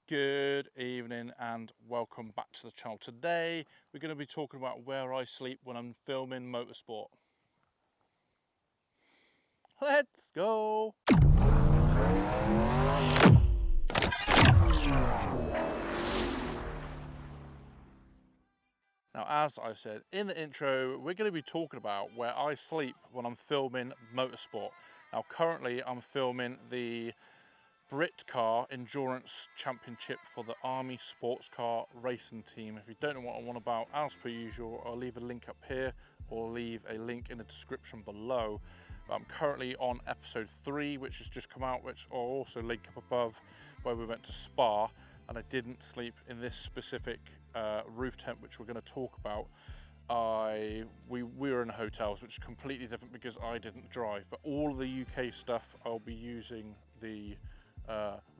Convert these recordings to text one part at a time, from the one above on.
Good evening and welcome back to the channel. Today we're going to be talking about where I sleep when I'm filming motorsport. Let's go! Now, as I said in the intro, we're going to be talking about where I sleep when I'm filming motorsport. Now currently I'm filming the Britcar Endurance Championship for the Army Sports Car Racing Team. If you don't know what I'm on about, as per usual, I'll leave a link up here or leave a link in the description below. I'm currently on episode 3, which has just come out, which I'll also link up above, where we went to Spa, and I didn't sleep in this specific roof tent, which we're going to talk about. We were in hotels, which is completely different because I didn't drive, but all of the UK stuff I'll be using the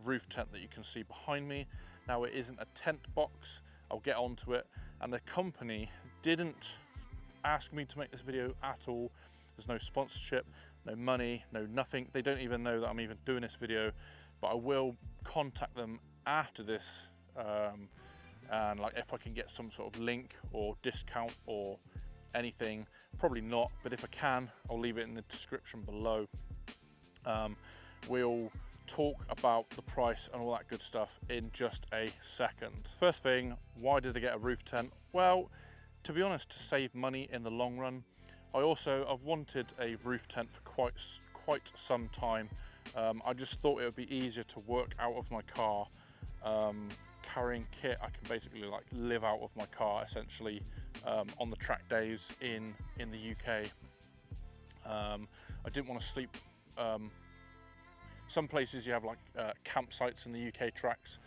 roof tent that you can see behind me. Now it isn't a tent box, I'll get onto it, and the company didn't ask me to make this video at all. There's no sponsorship, no money, no nothing. They don't even know that I'm even doing this video, but I will contact them after this and like if I can get some sort of link or discount or anything. Probably not, but if I can, I'll leave it in the description below. We'll talk about the price and all that good stuff in just a second. First thing, why did I get a roof tent? Well, to be honest, to save money in the long run. I've wanted a roof tent for quite some time. I just thought it would be easier to work out of my car. Carrying kit, I can basically like live out of my car essentially on the track days in the UK. I didn't want to sleep. Some places you have like campsites in the UK tracks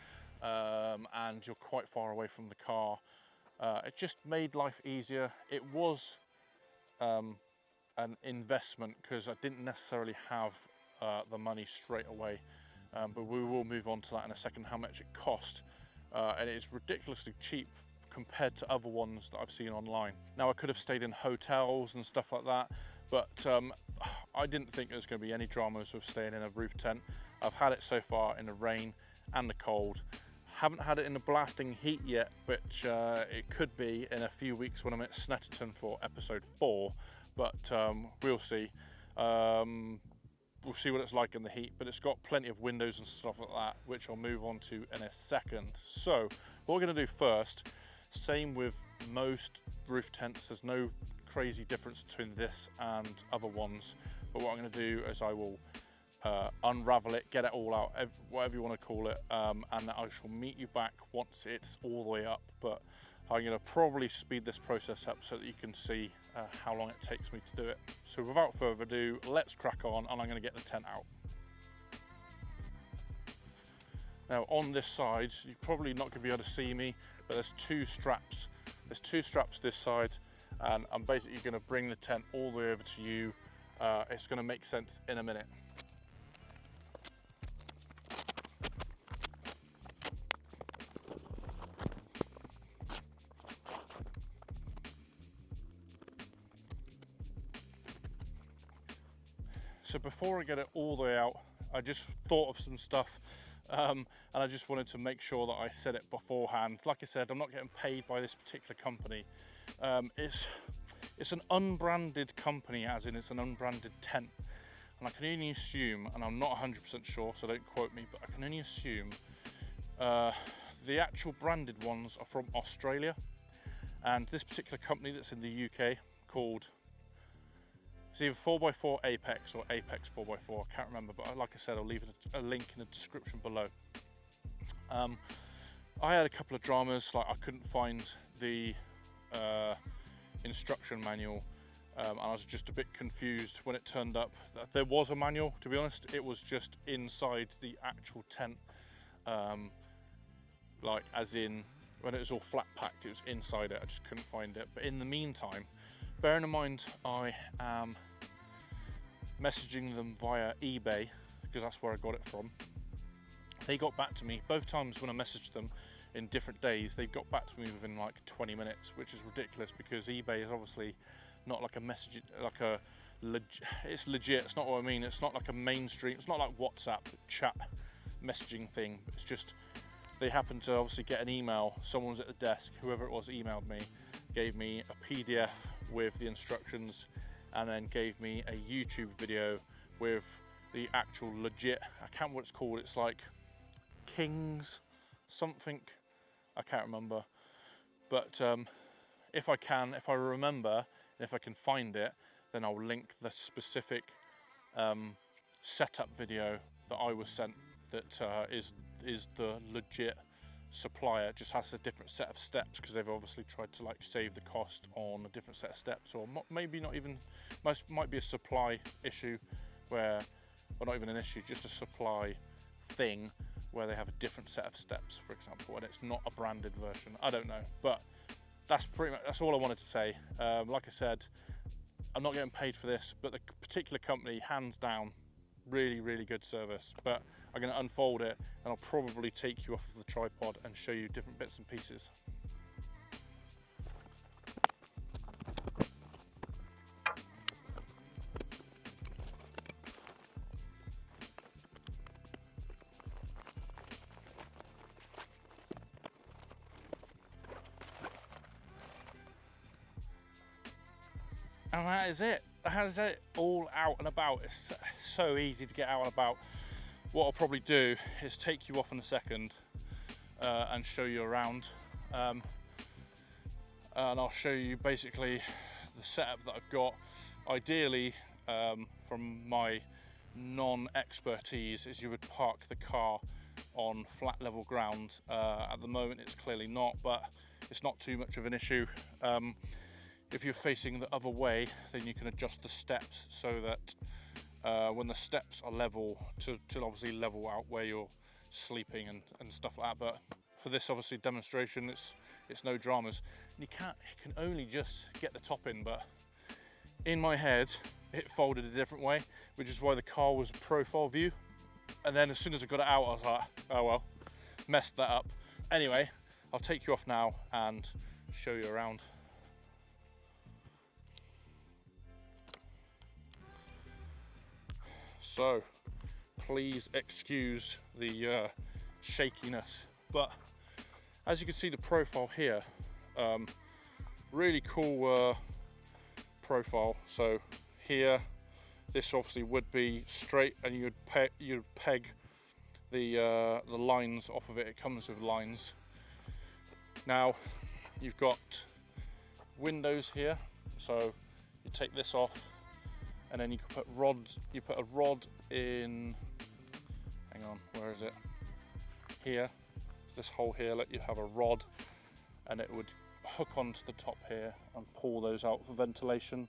and you're quite far away from the car. It just made life easier. It was an investment because I didn't necessarily have the money straight away, but we will move on to that in a second, how much it cost. And it's ridiculously cheap compared to other ones that I've seen online. Now I could have stayed in hotels and stuff like that, but I didn't think there was going to be any dramas with staying in a roof tent. I've had it so far in the rain and the cold. Haven't had it in the blasting heat yet, which it could be in a few weeks when I'm at Snetterton for episode 4, but we'll see. We'll see what it's like in the heat, but it's got plenty of windows and stuff like that, which I'll move on to in a second. So what we're going to do first, same with most roof tents, there's no crazy difference between this and other ones, but what I'm going to do is I will unravel it, get it all out, whatever you want to call it, and I shall meet you back once it's all the way up. But I'm going to probably speed this process up so that you can see how long it takes me to do it. So without further ado, let's crack on, and I'm going to get the tent out. Now on this side, you're probably not going to be able to see me, but there's two straps. There's two straps this side, and I'm basically going to bring the tent all the way over to you. It's going to make sense in a minute. So before I get it all the way out, I just thought of some stuff and I just wanted to make sure that I said it beforehand. Like I said, I'm not getting paid by this particular company. It's an unbranded company, as in it's an unbranded tent. And I can only assume, and I'm not 100% sure, so don't quote me, but I can only assume the actual branded ones are from Australia. And this particular company that's in the UK called, it's either 4x4 Apex or Apex 4x4, I can't remember, but like I said, I'll leave a link in the description below. I had a couple of dramas, like I couldn't find the instruction manual, and I was just a bit confused when it turned up. There was a manual, to be honest, it was just inside the actual tent, like as in when it was all flat packed, it was inside it, I just couldn't find it. But in the meantime, bearing in mind I am messaging them via eBay, because that's where I got it from. They got back to me both times when I messaged them in different days. They got back to me within like 20 minutes, which is ridiculous because eBay is obviously not like a message, like a it's legit. It's not what I mean. It's not like a mainstream. It's not like WhatsApp chat messaging thing. It's just they happened to obviously get an email. Someone was at the desk, whoever it was emailed me, gave me a PDF with the instructions, and then gave me a YouTube video with the actual legit, I can't remember what it's called, it's like King's something, I can't remember, but if I remember, and if I can find it, then I'll link the specific setup video that I was sent that is the legit supplier. It just has a different set of steps because they've obviously tried to like save the cost on a different set of steps, or maybe not even, might be a supply issue where, or not even an issue, just a supply thing where they have a different set of steps, for example, and it's not a branded version. I don't know, but that's pretty much, that's all I wanted to say. Like I said, I'm not getting paid for this, but the particular company, hands down, really, really good service. But I'm going to unfold it, and I'll probably take you off of the tripod and show you different bits and pieces. And that is it. That is it, all out and about. It's so easy to get out and about. What I'll probably do is take you off in a second and show you around. And I'll show you basically the setup that I've got. Ideally, from my non-expertise, is you would park the car on flat level ground. At the moment it's clearly not, but it's not too much of an issue. If you're facing the other way, then you can adjust the steps so that when the steps are level, to obviously level out where you're sleeping and stuff like that. But for this obviously demonstration, it's no dramas. And you can only just get the top in, but in my head it folded a different way, which is why the car was profile view. And then as soon as I got it out, I was like, oh well, messed that up. Anyway, I'll take you off now and show you around. So please excuse the shakiness, but as you can see the profile here, really cool profile. So here, this obviously would be straight, and you'd peg the lines off of it. It comes with lines. Now you've got windows here, so you take this off, and then you can put rods. You put a rod in, hang on, where is it? Here, this hole here, let you have a rod, and it would hook onto the top here and pull those out for ventilation.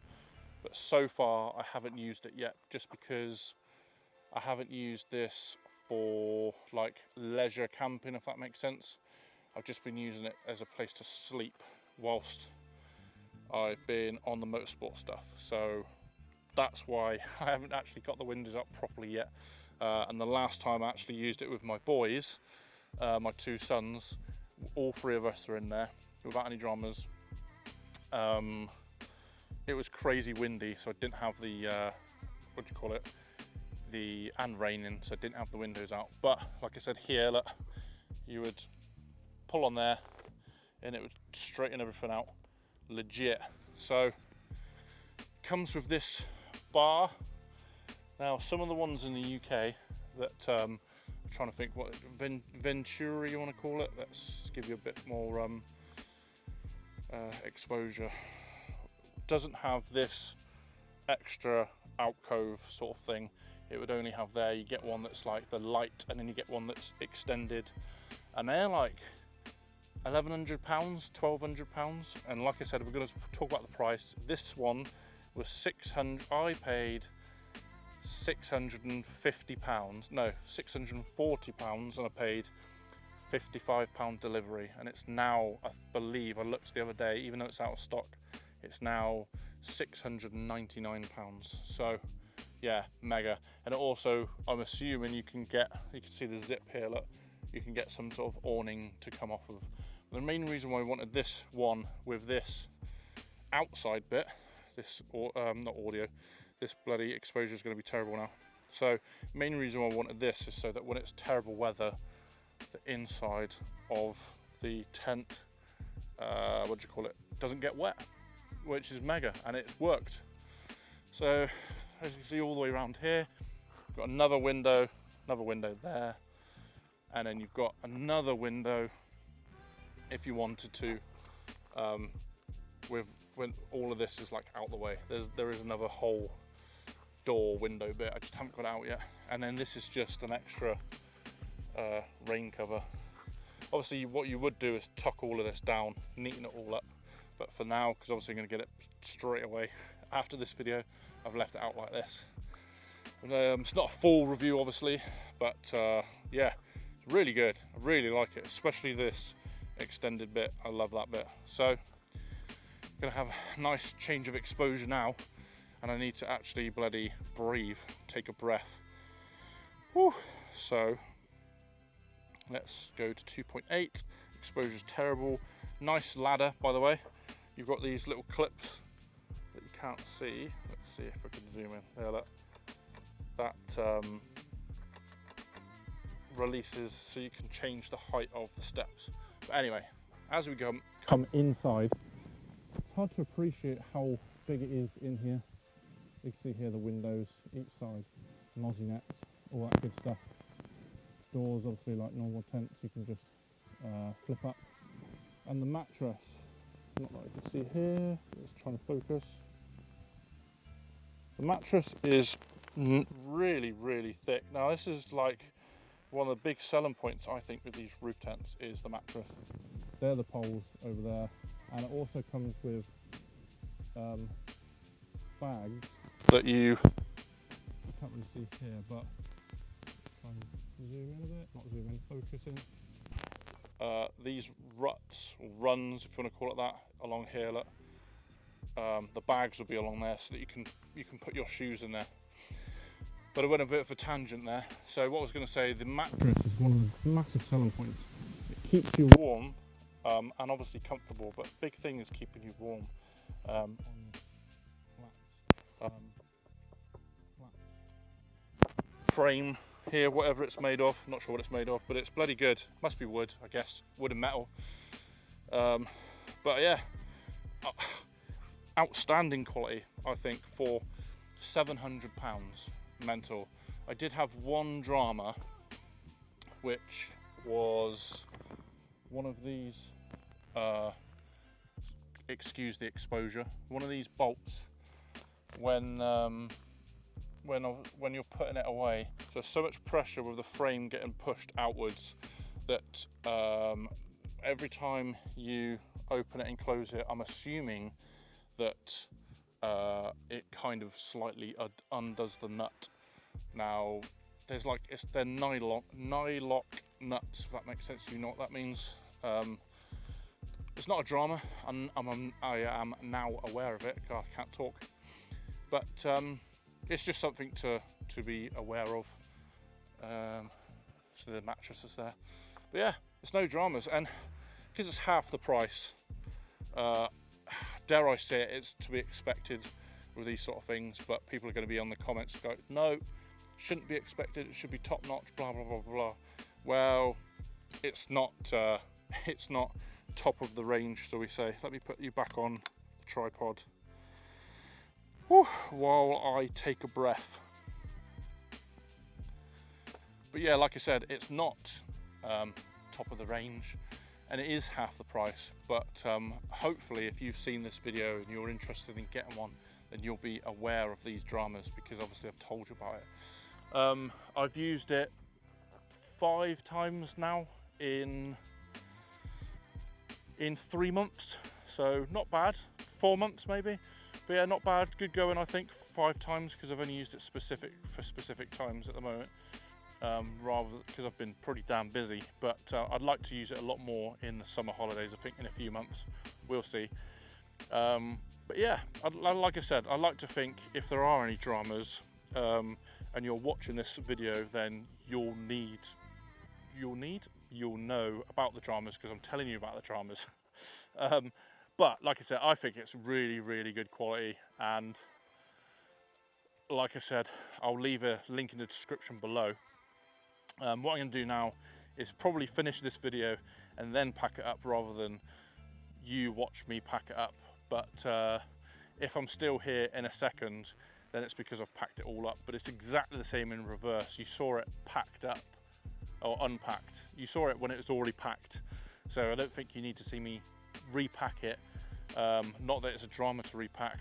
But so far I haven't used it yet, just because I haven't used this for like leisure camping, if that makes sense. I've just been using it as a place to sleep whilst I've been on the motorsport stuff. So that's why I haven't actually got the windows up properly yet. And the last time I actually used it with my boys, my two sons, all three of us are in there without any dramas. It was crazy windy, so I didn't have the, what do you call it? And raining, so I didn't have the windows out. But like I said here, look, you would pull on there and it would straighten everything out, legit. So comes with this bar. Now some of the ones in the UK that I'm trying to think what Venturi you want to call it, let's give you a bit more exposure, doesn't have this extra alcove sort of thing. It would only have there, you get one that's like the light, and then you get one that's extended, and they're like £1,100, £1,200. And like I said, we're going to talk about the price. This one was 600. I paid £650, no, £640, and I paid £55 delivery. And it's now, I believe, I looked the other day, even though it's out of stock, it's now £699. So yeah, mega. And also, I'm assuming you can see the zip here, look, you can get some sort of awning to come off of. The main reason why I wanted this one with this outside bit, this, not audio, this bloody exposure is going to be terrible now. So main reason why I wanted this is so that when it's terrible weather, the inside of the tent, what do you call it, doesn't get wet, which is mega, and it's worked. So as you can see all the way around here, you've got another window there, and then you've got another window if you wanted to, when all of this is like out the way. There is another whole door window bit, I just haven't got out yet. And then this is just an extra rain cover. Obviously what you would do is tuck all of this down, neaten it all up, but for now, because obviously I'm going to get it straight away after this video, I've left it out like this. It's not a full review obviously, but yeah, it's really good. I really like it, especially this extended bit. I love that bit. So gonna have a nice change of exposure now, and I need to actually bloody breathe, take a breath. Whew. So let's go to 2.8. Exposure's terrible. Nice ladder, by the way. You've got these little clips that you can't see. Let's see if I can zoom in. There, look. That releases so you can change the height of the steps. But anyway, as we come inside, it's hard to appreciate how big it is in here. You can see here the windows each side, nosy nets, all that good stuff. Doors obviously like normal tents, you can just flip up. And the mattress, not like you can see here, let's try and focus. The mattress is really, really thick. Now this is like one of the big selling points I think with these roof tents is the mattress. They're the poles over there, and it also comes with bags that you can't really see here, but try and zoom in a bit, not zoom in, focus in. These ruts, or runs if you want to call it that, along here, look. The bags will be along there so that you can put your shoes in there. But I went a bit of a tangent there. So what I was going to say, the mattress is one of the massive selling points. It keeps you warm and obviously comfortable, but big thing is keeping you warm on flats. Frame here, whatever it's made of, not sure what it's made of, but it's bloody good. Must be wood, I guess, wood and metal. But yeah, outstanding quality, I think, for £700. Mental. I did have one drama, which was one of these, excuse the exposure, one of these bolts when you're putting it away. So much pressure with the frame getting pushed outwards that every time you open it and close it, I'm assuming that it kind of slightly undoes the nut. Now there's like, they're nylock nuts, if that makes sense. You know what that means. It's not a drama, and I am now aware of it. God, I can't talk, but it's just something to be aware of. So the mattress is there, but yeah, it's no dramas, and because it's half the price, dare I say it, it's to be expected with these sort of things. But people are going to be on the comments go, no, shouldn't be expected, it should be top notch, blah blah blah blah. Well, it's not top of the range, so we say. Let me put you back on the tripod. Whew, while I take a breath. But yeah, like I said, it's not top of the range, and it is half the price. But hopefully if you've seen this video and you're interested in getting one, then you'll be aware of these dramas, because obviously I've told you about it. I've used it 5 times now in 3 months, so not bad. 4 months maybe, but yeah, not bad. Good going, I think. 5 times, because I've only used it for specific times at the moment, rather because I've been pretty damn busy. But I'd like to use it a lot more in the summer holidays. I think in a few months, we'll see. But yeah, like I said, I like to think if there are any dramas and you're watching this video, then you'll know about the dramas, because I'm telling you about the dramas. But like I said, I think it's really, really good quality, and like I said, I'll leave a link in the description below. What I'm going to do now is probably finish this video and then pack it up rather than you watch me pack it up. But if I'm still here in a second, then it's because I've packed it all up. But it's exactly the same in reverse. You saw it packed up or unpacked. You saw it when it was already packed. So I don't think you need to see me repack it. Not that it's a drama to repack.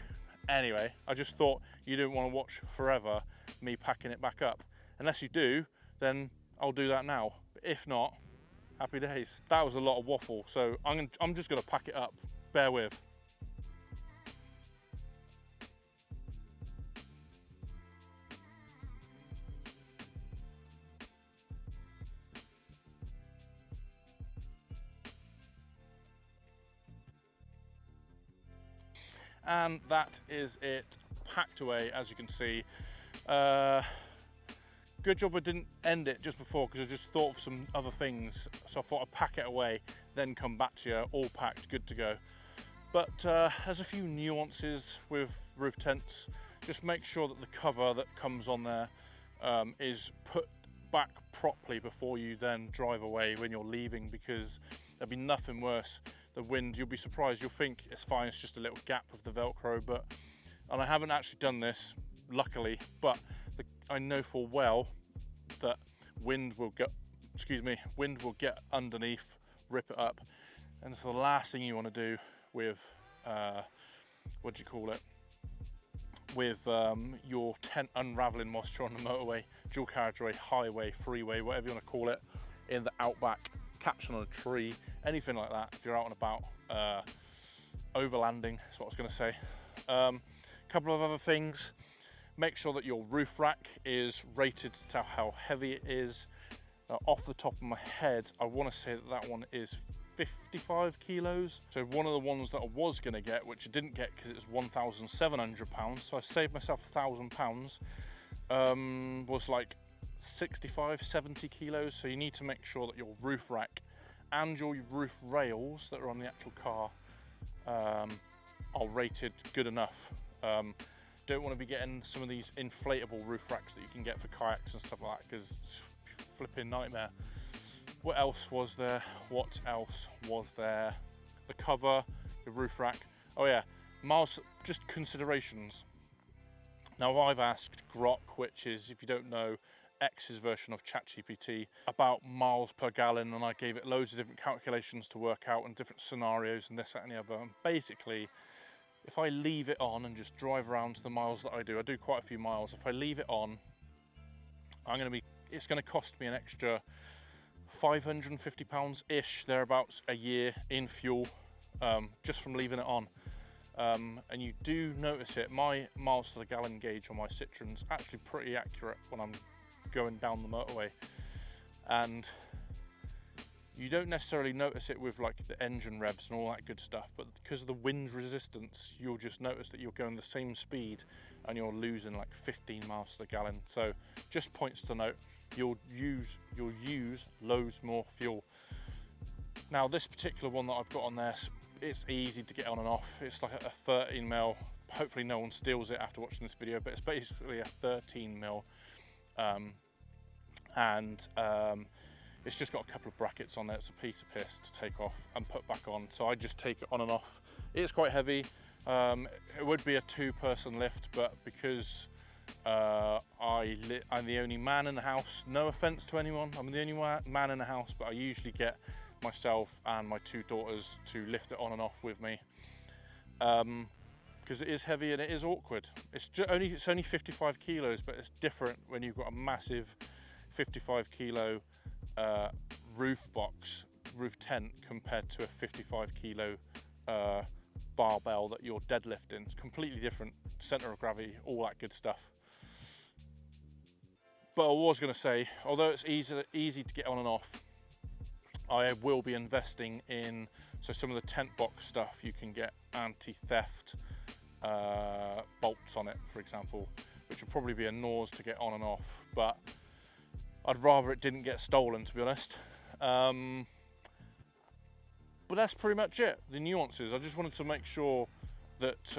Anyway, I just thought you didn't want to watch forever me packing it back up. Unless you do, then I'll do that now. But if not, happy days. That was a lot of waffle, so I'm just gonna pack it up. Bear with. And that is it, packed away, as you can see. Good job I didn't end it just before, because I just thought of some other things. So I thought I'd pack it away, then come back to you, all packed, good to go. But there's a few nuances with roof tents. Just make sure that the cover that comes on there is put back properly before you then drive away when you're leaving, because there'll be nothing worse. The wind, you'll be surprised, you'll think it's fine, it's just a little gap of the Velcro, and I haven't actually done this, luckily, but I know full well that wind will get underneath, rip it up, and it's the last thing you want to do with, with your tent unraveling whilst you're on the motorway, dual carriageway, highway, freeway, whatever you want to call it, in the outback, catching on a tree, anything like that. If you're out and about, overlanding, that's what I was going to say. Couple of other things. Make sure that your roof rack is rated to how heavy it is. Off the top of my head, I want to say that that one is 55 kilos. So one of the ones that I was going to get, which I didn't get because it was £1,700, so I saved myself £1,000, was like 65, 70 kilos. So you need to make sure that your roof rack and your roof rails that are on the actual car are rated good enough. Don't want to be getting some of these inflatable roof racks that you can get for kayaks and stuff like that, because it's a flipping nightmare. What else was there? The cover, the roof rack. Oh yeah, miles, just considerations. Now I've asked Grok, which is, if you don't know, X's version of ChatGPT, about miles per gallon, and I gave it loads of different calculations to work out and different scenarios and this, that and the other. And basically, if I leave it on and just drive around to the miles that I do quite a few miles. If I leave it on, it's going to cost me an extra £550-ish, thereabouts, a year in fuel, just from leaving it on. And you do notice it. My miles to the gallon gauge on my Citroen's actually pretty accurate when I'm going down the motorway, and you don't necessarily notice it with like the engine revs and all that good stuff, but because of the wind resistance, you'll just notice that you're going the same speed and you're losing like 15 miles to the gallon. So just points to note, you'll use loads more fuel. Now this particular one that I've got on there, it's easy to get on and off. It's like a 13mm, hopefully no one steals it after watching this video, but it's basically a 13mm, it's just got a couple of brackets on there. It's a piece of piss to take off and put back on, so I just take it on and off. It's quite heavy. It would be a two-person lift, but because I'm the only man in the house, no offense to anyone, I'm the only man in the house, but I usually get myself and my two daughters to lift it on and off with me, because it is heavy and it is awkward. It's only 55 kilos, but it's different when you've got a massive 55 kilo roof tent compared to a 55 kilo barbell that you're deadlifting. It's completely different, center of gravity, all that good stuff. But I was going to say, although it's easy to get on and off, I will be investing in, so some of the tent box stuff, you can get anti-theft bolts on it, for example, which will probably be a nose to get on and off, but I'd rather it didn't get stolen, to be honest. But that's pretty much it, the nuances. I just wanted to make sure that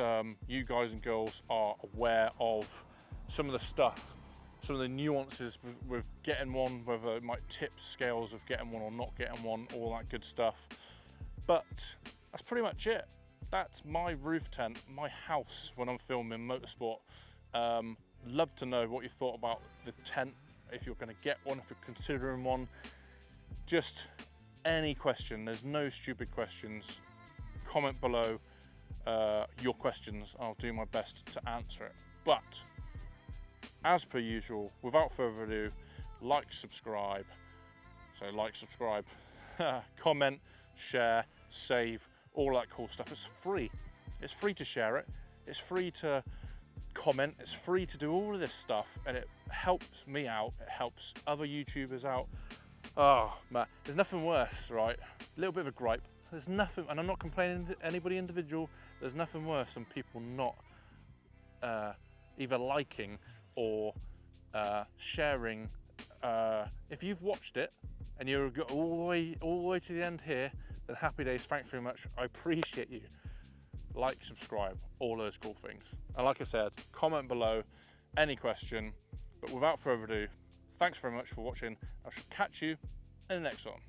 you guys and girls are aware of some of the stuff some of the nuances with getting one, whether it might tip scales of getting one or not getting one, all that good stuff. But that's pretty much it. That's my roof tent, my house when I'm filming motorsport. Love to know what you thought about the tent, if you're going to get one, if you're considering one. Just any question, there's no stupid questions. Comment below your questions, I'll do my best to answer it. But as per usual, without further ado, like, subscribe. So like, subscribe, comment, share, save, all that cool stuff. It's free. It's free to share it. It's free to comment. It's free to do all of this stuff, and it helps me out. It helps other YouTubers out. Oh man, there's nothing worse, right? A little bit of a gripe. There's nothing, and I'm not complaining to anybody individual. There's nothing worse than people not either liking or sharing. If you've watched it and you're all the way to the end here, then happy days. Thanks very much. I appreciate you. Like, subscribe, all those cool things. And like I said, comment below any question. But without further ado, thanks very much for watching. I shall catch you in the next one.